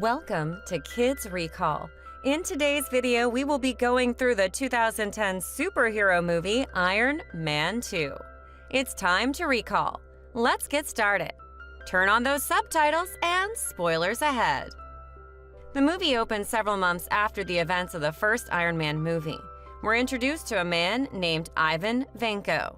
Welcome to Kids Recall. In today's video, we will be going through the 2010 superhero movie Iron Man 2. It's time to recall. Let's get started. Turn on those subtitles and spoilers ahead. The movie opens several months after the events of the first Iron Man movie. We're introduced to a man named Ivan Vanko.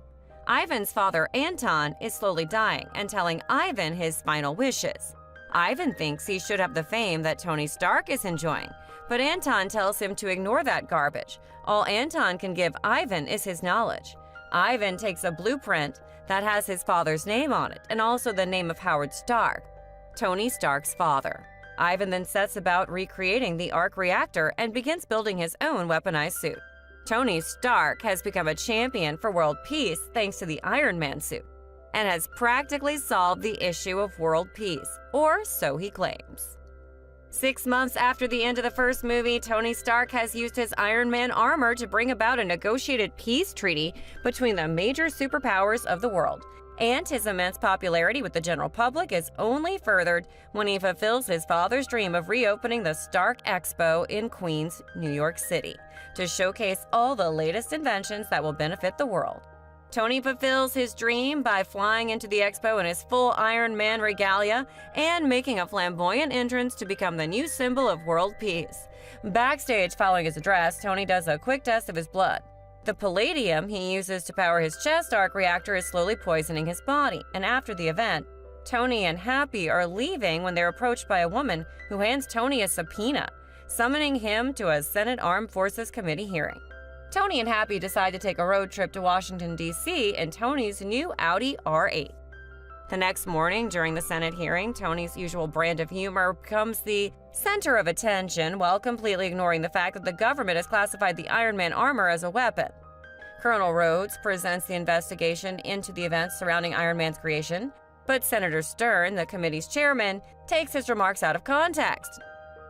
Ivan's father, Anton, is slowly dying and telling Ivan his final wishes. Ivan thinks he should have the fame that Tony Stark is enjoying, but Anton tells him to ignore that garbage. All Anton can give Ivan is his knowledge. Ivan takes a blueprint that has his father's name on it and also the name of Howard Stark, Tony Stark's father. Ivan then sets about recreating the arc reactor and begins building his own weaponized suit. Tony Stark has become a champion for world peace thanks to the Iron Man suit, and has practically solved the issue of world peace, or so he claims. 6 months after the end of the first movie, Tony Stark has used his Iron Man armor to bring about a negotiated peace treaty between the major superpowers of the world, and his immense popularity with the general public is only furthered when he fulfills his father's dream of reopening the Stark Expo in Queens, New York City, to showcase all the latest inventions that will benefit the world. Tony fulfills his dream by flying into the expo in his full Iron Man regalia and making a flamboyant entrance to become the new symbol of world peace. Backstage, following his address, Tony does a quick test of his blood. The palladium he uses to power his chest arc reactor is slowly poisoning his body, and after the event, Tony and Happy are leaving when they're approached by a woman who hands Tony a subpoena, summoning him to a Senate Armed Forces Committee hearing. Tony and Happy decide to take a road trip to Washington, D.C. in Tony's new Audi R8. The next morning, during the Senate hearing, Tony's usual brand of humor becomes the center of attention while completely ignoring the fact that the government has classified the Iron Man armor as a weapon. Colonel Rhodes presents the investigation into the events surrounding Iron Man's creation, but Senator Stern, the committee's chairman, takes his remarks out of context.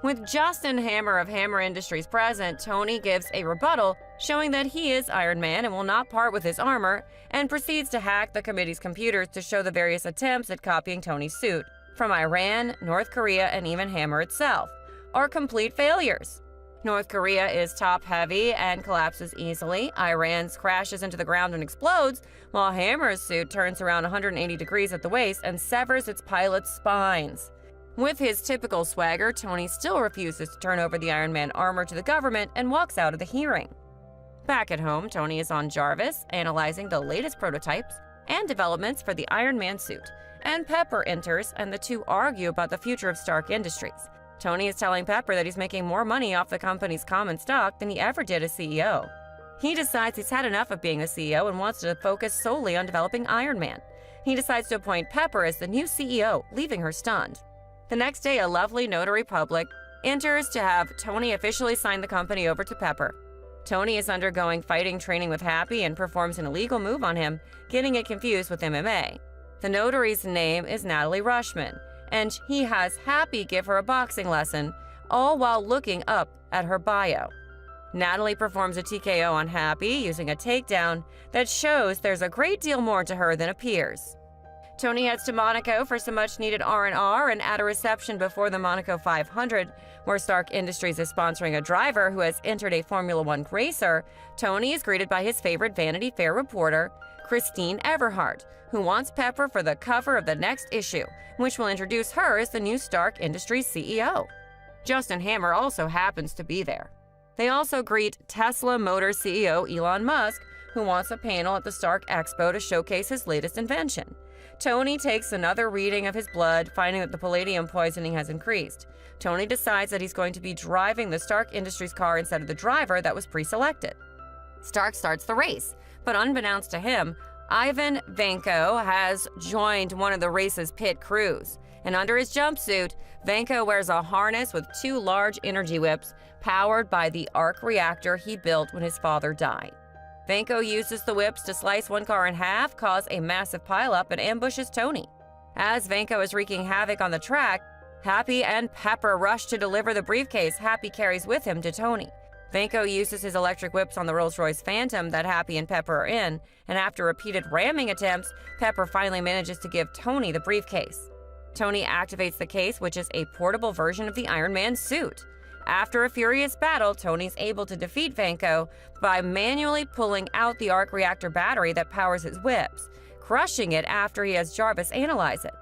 With Justin Hammer of Hammer Industries present, Tony gives a rebuttal showing that he is Iron Man and will not part with his armor, and proceeds to hack the committee's computers to show the various attempts at copying Tony's suit from Iran, North Korea, and even Hammer itself are complete failures. North Korea is top-heavy and collapses easily. Iran's crashes into the ground and explodes, while Hammer's suit turns around 180 degrees at the waist and severs its pilot's spines. With his typical swagger, Tony still refuses to turn over the Iron Man armor to the government and walks out of the hearing. Back at home, Tony is on Jarvis, analyzing the latest prototypes and developments for the Iron Man suit, and Pepper enters and the two argue about the future of Stark Industries. Tony is telling Pepper that he's making more money off the company's common stock than he ever did as CEO. He decides he's had enough of being a CEO and wants to focus solely on developing Iron Man. He decides to appoint Pepper as the new CEO, leaving her stunned. The next day, a lovely notary public enters to have Tony officially sign the company over to Pepper. Tony is undergoing fighting training with Happy and performs an illegal move on him, getting it confused with MMA. The notary's name is Natalie Rushman, and he has Happy give her a boxing lesson, all while looking up at her bio. Natalie performs a TKO on Happy using a takedown that shows there's a great deal more to her than appears. Tony heads to Monaco for some much-needed R&R, and at a reception before the Monaco 500, where Stark Industries is sponsoring a driver who has entered a Formula One racer, Tony is greeted by his favorite Vanity Fair reporter, Christine Everhart, who wants Pepper for the cover of the next issue, which will introduce her as the new Stark Industries CEO. Justin Hammer also happens to be there. They also greet Tesla Motors CEO Elon Musk, who wants a panel at the Stark Expo to showcase his latest invention. Tony takes another reading of his blood, finding that the palladium poisoning has increased. Tony decides that he's going to be driving the Stark Industries car instead of the driver that was pre-selected. Stark starts the race, but unbeknownst to him, Ivan Vanko has joined one of the race's pit crews. And under his jumpsuit, Vanko wears a harness with 2 large energy whips powered by the arc reactor he built when his father died. Vanko uses the whips to slice one car in half, cause a massive pileup, and ambushes Tony. As Vanko is wreaking havoc on the track, Happy and Pepper rush to deliver the briefcase Happy carries with him to Tony. Vanko uses his electric whips on the Rolls-Royce Phantom that Happy and Pepper are in, and after repeated ramming attempts, Pepper finally manages to give Tony the briefcase. Tony activates the case, which is a portable version of the Iron Man suit. After a furious battle, Tony's able to defeat Vanko by manually pulling out the arc reactor battery that powers his whips, crushing it after he has Jarvis analyze it.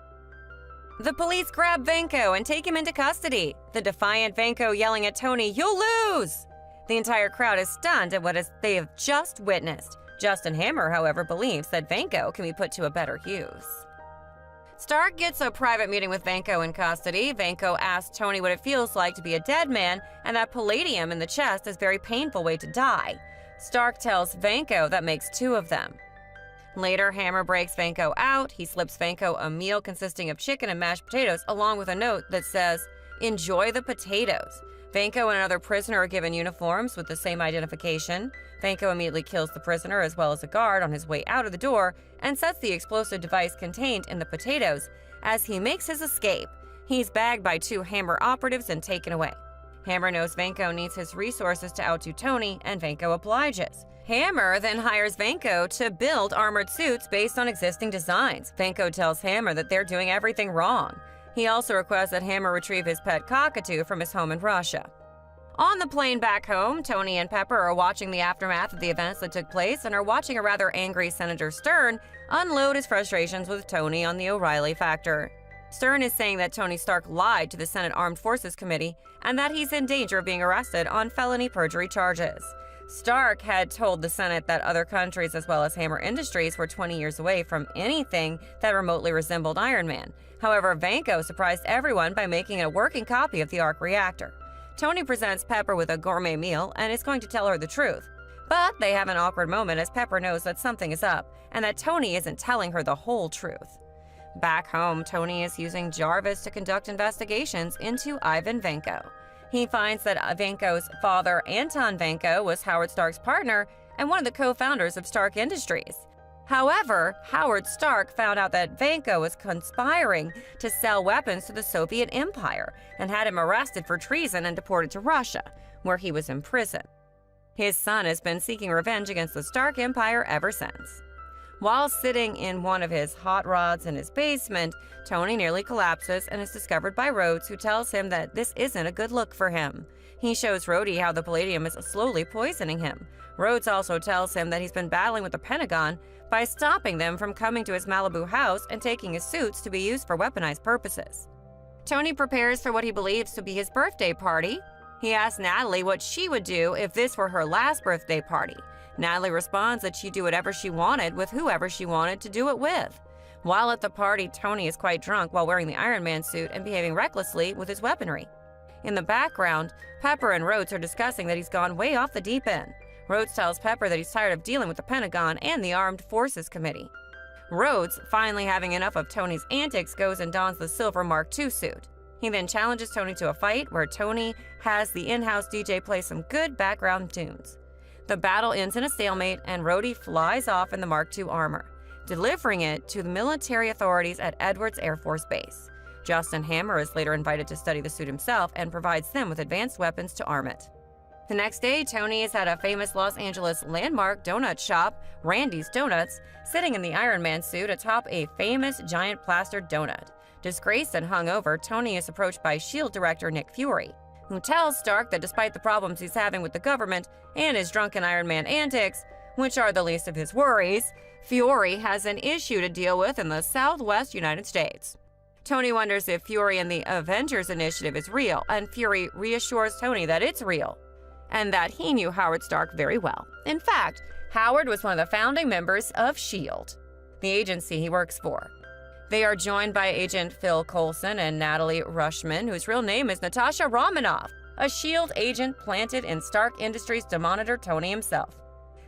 The police grab Vanko and take him into custody, the defiant Vanko yelling at Tony, "You'll lose!" The entire crowd is stunned at what they have just witnessed. Justin Hammer, however, believes that Vanko can be put to a better use. Stark gets a private meeting with Vanko in custody. Vanko asks Tony what it feels like to be a dead man and that palladium in the chest is a very painful way to die. Stark tells Vanko that makes two of them. Later, Hammer breaks Vanko out. He slips Vanko a meal consisting of chicken and mashed potatoes along with a note that says, "Enjoy the potatoes." Vanko and another prisoner are given uniforms with the same identification. Vanko immediately kills the prisoner as well as a guard on his way out of the door and sets the explosive device contained in the potatoes. As he makes his escape, he's bagged by two Hammer operatives and taken away. Hammer knows Vanko needs his resources to outdo Tony, and Vanko obliges. Hammer then hires Vanko to build armored suits based on existing designs. Vanko tells Hammer that they're doing everything wrong. He also requests that Hammer retrieve his pet cockatoo from his home in Russia. On the plane back home, Tony and Pepper are watching the aftermath of the events that took place and are watching a rather angry Senator Stern unload his frustrations with Tony on the O'Reilly factor. Stern is saying that Tony Stark lied to the Senate Armed Forces Committee and that he's in danger of being arrested on felony perjury charges. Stark had told the Senate that other countries as well as Hammer Industries were 20 years away from anything that remotely resembled Iron Man. However, Vanko surprised everyone by making a working copy of the arc reactor. Tony presents Pepper with a gourmet meal and is going to tell her the truth. But they have an awkward moment as Pepper knows that something is up and that Tony isn't telling her the whole truth. Back home, Tony is using Jarvis to conduct investigations into Ivan Vanko. He finds that Vanko's father, Anton Vanko, was Howard Stark's partner and one of the co-founders of Stark Industries. However, Howard Stark found out that Vanko was conspiring to sell weapons to the Soviet Empire and had him arrested for treason and deported to Russia, where he was imprisoned. His son has been seeking revenge against the Stark Empire ever since. While sitting in one of his hot rods in his basement, Tony nearly collapses and is discovered by Rhodes, who tells him that this isn't a good look for him. He shows Rhodey how the palladium is slowly poisoning him. Rhodes also tells him that he's been battling with the Pentagon by stopping them from coming to his Malibu house and taking his suits to be used for weaponized purposes. Tony prepares for what he believes to be his birthday party. He asks Natalie what she would do if this were her last birthday party. Natalie responds that she'd do whatever she wanted with whoever she wanted to do it with. While at the party, Tony is quite drunk while wearing the Iron Man suit and behaving recklessly with his weaponry. In the background, Pepper and Rhodes are discussing that he's gone way off the deep end. Rhodes tells Pepper that he's tired of dealing with the Pentagon and the Armed Forces Committee. Rhodes, finally having enough of Tony's antics, goes and dons the silver Mark II suit. He then challenges Tony to a fight where Tony has the in-house DJ play some good background tunes. The battle ends in a stalemate and Rhodey flies off in the Mark II armor, delivering it to the military authorities at Edwards Air Force Base. Justin Hammer is later invited to study the suit himself and provides them with advanced weapons to arm it. The next day, Tony is at a famous Los Angeles landmark donut shop, Randy's Donuts, sitting in the Iron Man suit atop a famous giant plastered donut. Disgraced and hungover, Tony is approached by S.H.I.E.L.D. director Nick Fury, who tells Stark that despite the problems he's having with the government and his drunken Iron Man antics, which are the least of his worries, Fury has an issue to deal with in the Southwest United States. Tony wonders if Fury and the Avengers Initiative is real, and Fury reassures Tony that it's real, and that he knew Howard Stark very well. In fact, Howard was one of the founding members of S.H.I.E.L.D., the agency he works for. They are joined by Agent Phil Coulson and Natalie Rushman, whose real name is Natasha Romanoff, a S.H.I.E.L.D. agent planted in Stark Industries to monitor Tony himself.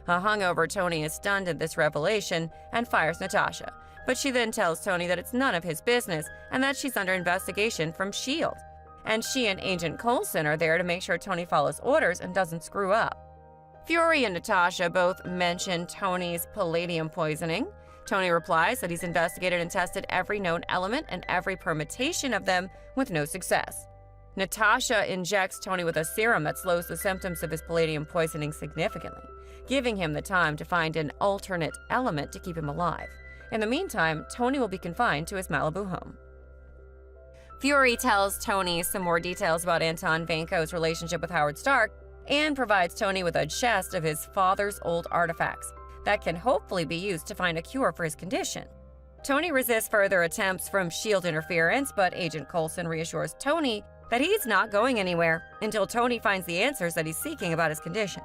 A hungover Tony is stunned at this revelation and fires Natasha, but she then tells Tony that it's none of his business and that she's under investigation from S.H.I.E.L.D. And she and Agent Coulson are there to make sure Tony follows orders and doesn't screw up. Fury and Natasha both mention Tony's palladium poisoning. Tony replies that he's investigated and tested every known element and every permutation of them with no success. Natasha injects Tony with a serum that slows the symptoms of his palladium poisoning significantly, giving him the time to find an alternate element to keep him alive. In the meantime, Tony will be confined to his Malibu home. Fury tells Tony some more details about Anton Vanko's relationship with Howard Stark and provides Tony with a chest of his father's old artifacts that can hopefully be used to find a cure for his condition. Tony resists further attempts from S.H.I.E.L.D. interference, but Agent Coulson reassures Tony that he's not going anywhere until Tony finds the answers that he's seeking about his condition.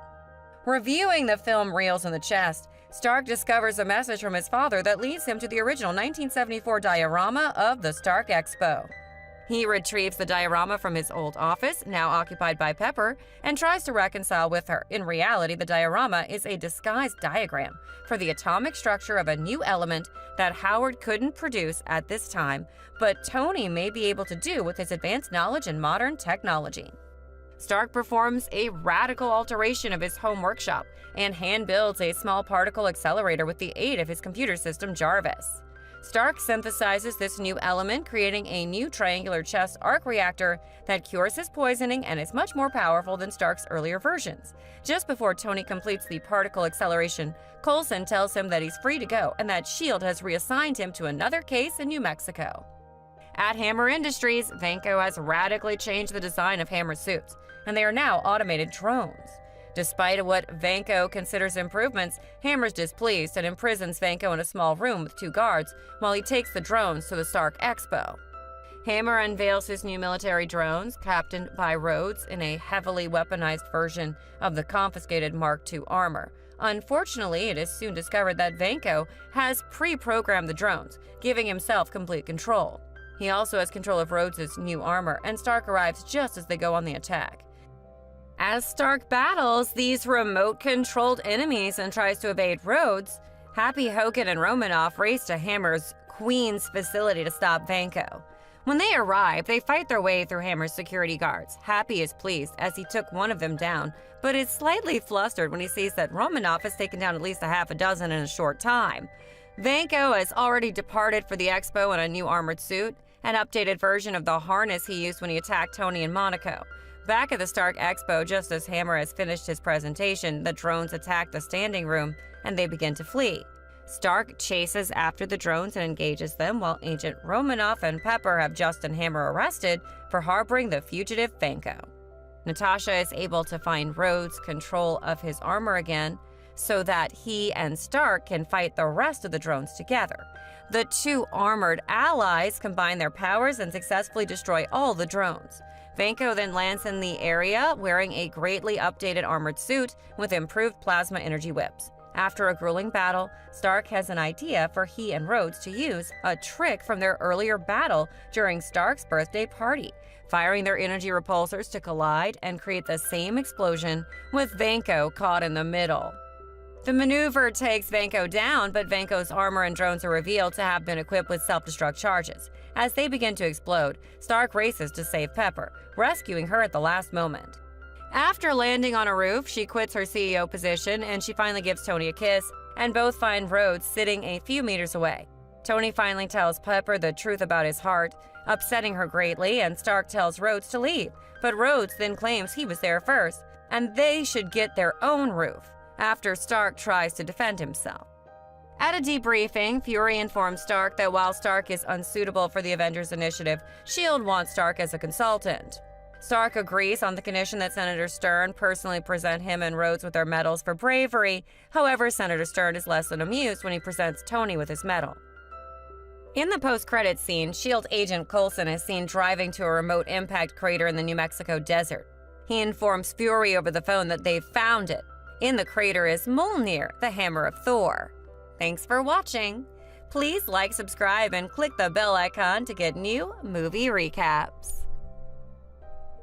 Reviewing the film reels in the chest, Stark discovers a message from his father that leads him to the original 1974 diorama of the Stark Expo. He retrieves the diorama from his old office, now occupied by Pepper, and tries to reconcile with her. In reality, the diorama is a disguised diagram for the atomic structure of a new element that Howard couldn't produce at this time, but Tony may be able to do with his advanced knowledge in modern technology. Stark performs a radical alteration of his home workshop and hand-builds a small particle accelerator with the aid of his computer system Jarvis. Stark synthesizes this new element, creating a new triangular chest arc reactor that cures his poisoning and is much more powerful than Stark's earlier versions. Just before Tony completes the particle acceleration, Coulson tells him that he's free to go and that S.H.I.E.L.D. has reassigned him to another case in New Mexico. At Hammer Industries, Vanko has radically changed the design of Hammer's suits, and they are now automated drones. Despite what Vanko considers improvements, Hammer's displeased and imprisons Vanko in a small room with 2 guards while he takes the drones to the Stark Expo. Hammer unveils his new military drones, captained by Rhodes in a heavily weaponized version of the confiscated Mark II armor. Unfortunately, it is soon discovered that Vanko has pre-programmed the drones, giving himself complete control. He also has control of Rhodes' new armor, and Stark arrives just as they go on the attack. As Stark battles these remote-controlled enemies and tries to evade Rhodes, Happy, Hogan, and Romanoff race to Hammer's Queen's facility to stop Vanko. When they arrive, they fight their way through Hammer's security guards. Happy is pleased as he took one of them down, but is slightly flustered when he sees that Romanoff has taken down at least a half a dozen in a short time. Vanko has already departed for the expo in a new armored suit, an updated version of the harness he used when he attacked Tony in Monaco. Back at the Stark Expo, just as Hammer has finished his presentation, the drones attack the standing room and they begin to flee. Stark chases after the drones and engages them, while Agent Romanoff and Pepper have Justin Hammer arrested for harboring the fugitive Vanko. Natasha is able to find Rhodes' control of his armor again so that he and Stark can fight the rest of the drones together. The 2 armored allies combine their powers and successfully destroy all the drones. Vanko then lands in the area wearing a greatly updated armored suit with improved plasma energy whips. After a grueling battle, Stark has an idea for he and Rhodes to use a trick from their earlier battle during Stark's birthday party, firing their energy repulsors to collide and create the same explosion with Vanko caught in the middle. The maneuver takes Vanko down, but Vanko's armor and drones are revealed to have been equipped with self-destruct charges. As they begin to explode, Stark races to save Pepper, rescuing her at the last moment. After landing on a roof, she quits her CEO position and she finally gives Tony a kiss, and both find Rhodes sitting a few meters away. Tony finally tells Pepper the truth about his heart, upsetting her greatly, and Stark tells Rhodes to leave, but Rhodes then claims he was there first, and they should get their own roof, after Stark tries to defend himself. At a debriefing, Fury informs Stark that while Stark is unsuitable for the Avengers Initiative, S.H.I.E.L.D. wants Stark as a consultant. Stark agrees on the condition that Senator Stern personally present him and Rhodes with their medals for bravery. However, Senator Stern is less than amused when he presents Tony with his medal. In the post-credits scene, S.H.I.E.L.D. agent Coulson is seen driving to a remote impact crater in the New Mexico desert. He informs Fury over the phone that they've found it. In the crater is Mjolnir, the hammer of Thor. Thanks for watching. Please like, subscribe, and click the bell icon to get new movie recaps.